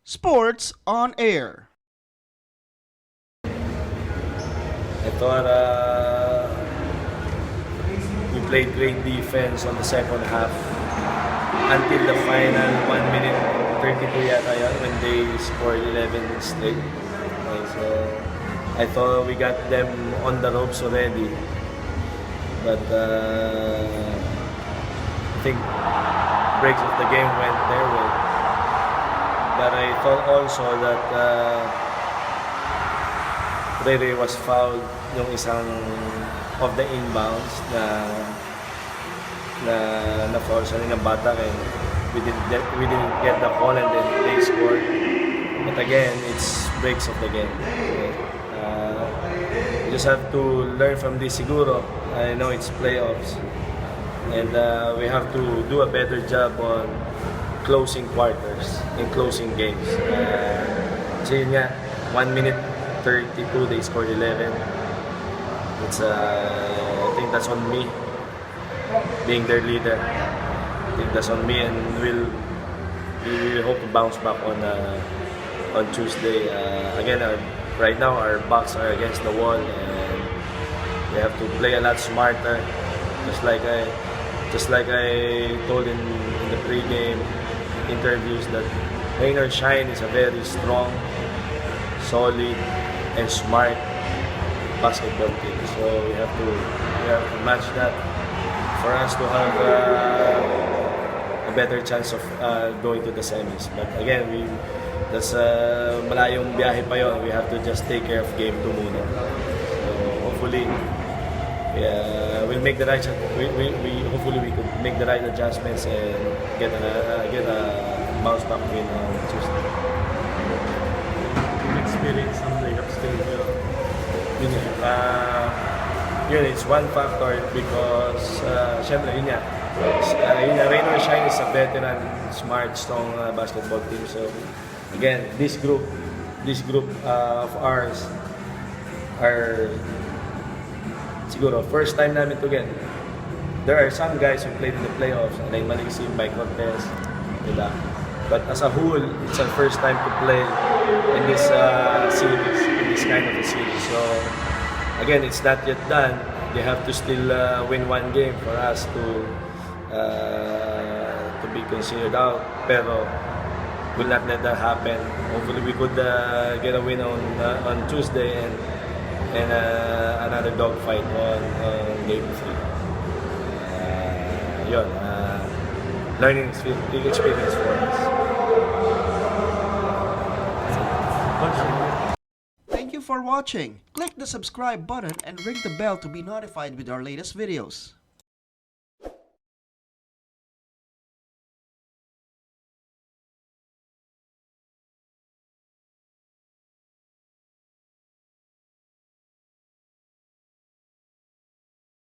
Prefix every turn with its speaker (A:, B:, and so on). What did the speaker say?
A: Sports on Air.
B: I thought we played great defense on the second half until the final 1 minute 32 yata yun, when they scored 11 straight. Okay, so I thought we got them on the ropes already. But I think breaks of the game went their way. But I thought also that Rere was fouled yung isang of the inbounds na foul siya ng bata, and we didn't get the call, and then they scored. But again, it's breaks of the game. Okay. We just have to learn from this siguro. I know it's playoffs, and we have to do a better job on closing quarters in closing games. Kasi yun nga, 1 minute 32, they scored 11. It's I think that's on me, being their leader. I think that's on me, and we hope to bounce back on Tuesday. Again, right now our backs are against the wall, and we have to play a lot smarter. Just like I told in the pre-game interviews, that Rain or Shine is a very strong, solid, and smart basketball team. So we have to match that for us to have a better chance of going to the semis. But again, that's malayong biyahe pa yon. We have to just take care of game 2 muna. So hopefully, we'll make the right. Hopefully we could make the right adjustments and get a bounce back win on Tuesday.
C: Experience ng playoffs din.
B: Yun, it's one factor because syempre yun nga, Rain or Shine is a veteran, smart, strong basketball team. So again, this group of ours are siguro first time namin together. There are some guys who played in the playoffs, like Maliksi, Mike Cortez, diba? But as a whole, it's our first time to play in this series, in this kind of a series. So again, it's not yet done. They have to still win one game for us to be considered out. Pero will not let that happen. Hopefully, we could get a win on Tuesday and another dogfight on game 3. Learning experience for us.
A: Thank you for watching. Click the subscribe button and ring the bell to be notified with our latest videos.